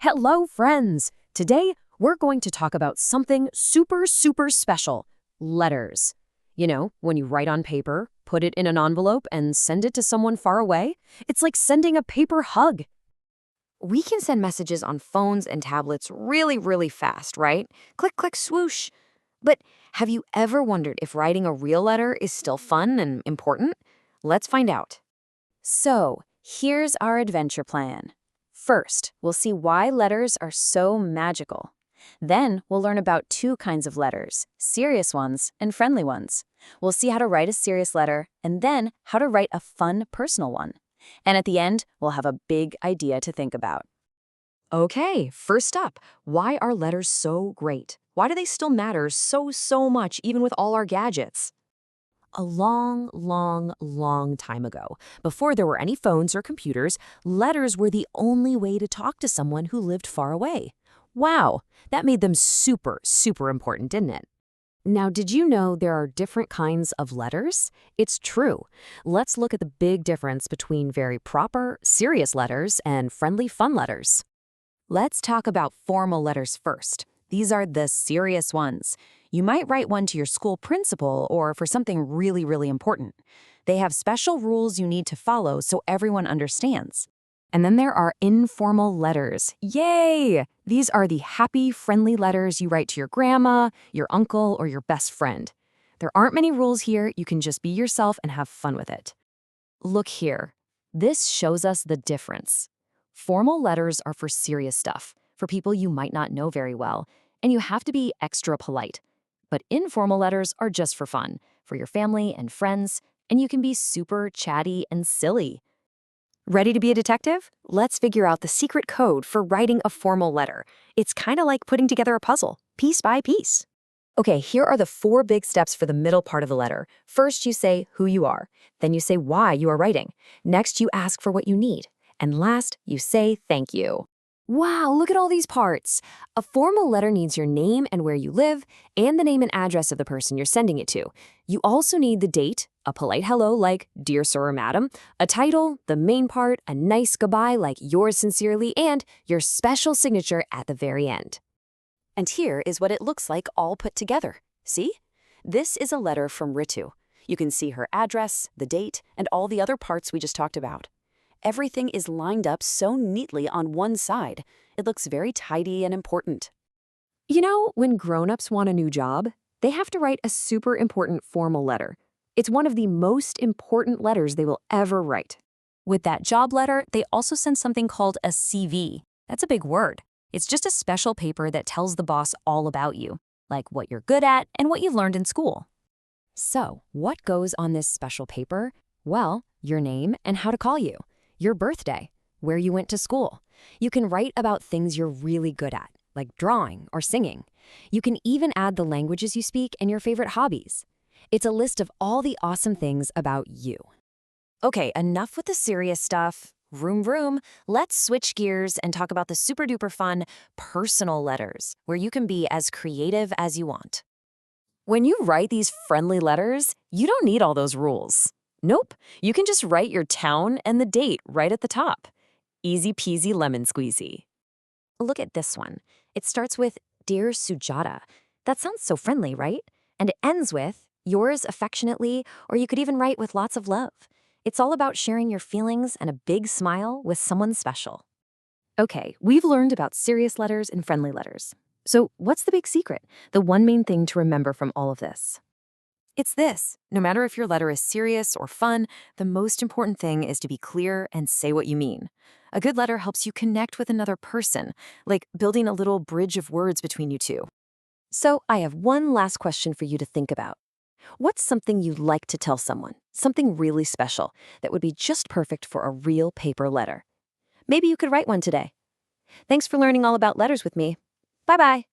Hello, friends! Today, we're going to talk about something super, super special. Letters. You know, when you write on paper, put it in an envelope, and send it to someone far away, it's like sending a paper hug. We can send messages on phones and tablets really, really fast, right? Click, click, swoosh. But have you ever wondered if writing a real letter is still fun and important? Let's find out. So, here's our adventure plan. First, we'll see why letters are so magical. Then, we'll learn about two kinds of letters, serious ones and friendly ones. We'll see how to write a serious letter, and then how to write a fun, personal one. And at the end, we'll have a big idea to think about. Okay, first up, why are letters so great? Why do they still matter so much even with all our gadgets? A long, long time ago, before there were any phones or computers, letters were the only way to talk to someone who lived far away. Wow, that made them super, super important, didn't it? Now, did you know there are different kinds of letters? It's true. Let's look at the big difference between very proper, serious letters and friendly, fun letters. Let's talk about formal letters first. These are the serious ones. You might write one to your school principal or for something really, really important. They have special rules you need to follow so everyone understands. And then there are informal letters. Yay! These are the happy, friendly letters you write to your grandma, your uncle, or your best friend. There aren't many rules here. You can just be yourself and have fun with it. Look here. This shows us the difference. Formal letters are for serious stuff, for people you might not know very well, and you have to be extra polite. But informal letters are just for fun, for your family and friends, and you can be super chatty and silly. Ready to be a detective? Let's figure out the secret code for writing a formal letter. It's kind of like putting together a puzzle, piece by piece. Okay, here are the 4 big steps for the middle part of the letter. First, you say who you are. Then you say why you are writing. Next, you ask for what you need. And last, you say thank you. Wow, look at all these parts. A formal letter needs your name and where you live, and the name and address of the person you're sending it to. You also need the date, a polite hello like dear sir or madam, a title, the main part, a nice goodbye like yours sincerely, and your special signature at the very end. And here is what it looks like all put together. See? This is a letter from Ritu. You can see her address, the date, and all the other parts we just talked about. Everything is lined up so neatly on one side. It looks very tidy and important. You know, when grown-ups want a new job, they have to write a super important formal letter. It's one of the most important letters they will ever write. With that job letter, they also send something called a CV. That's a big word. It's just a special paper that tells the boss all about you, like what you're good at and what you've learned in school. So, what goes on this special paper? Well, your name and how to call you. Your birthday, where you went to school. You can write about things you're really good at, like drawing or singing. You can even add the languages you speak and your favorite hobbies. It's a list of all the awesome things about you. Okay, enough with the serious stuff. Vroom vroom. Let's switch gears and talk about the super duper fun personal letters, where you can be as creative as you want. When you write these friendly letters, you don't need all those rules. Nope, you can just write your town and the date right at the top. Easy peasy lemon squeezy. Look at this one. It starts with, Dear Sujata. That sounds so friendly, right? And it ends with, yours affectionately, or you could even write with lots of love. It's all about sharing your feelings and a big smile with someone special. Okay, we've learned about serious letters and friendly letters. So what's the big secret? The one main thing to remember from all of this? It's this. No matter if your letter is serious or fun, the most important thing is to be clear and say what you mean. A good letter helps you connect with another person, like building a little bridge of words between you two. So I have one last question for you to think about. What's something you'd like to tell someone, something really special, that would be just perfect for a real paper letter? Maybe you could write one today. Thanks for learning all about letters with me. Bye-bye.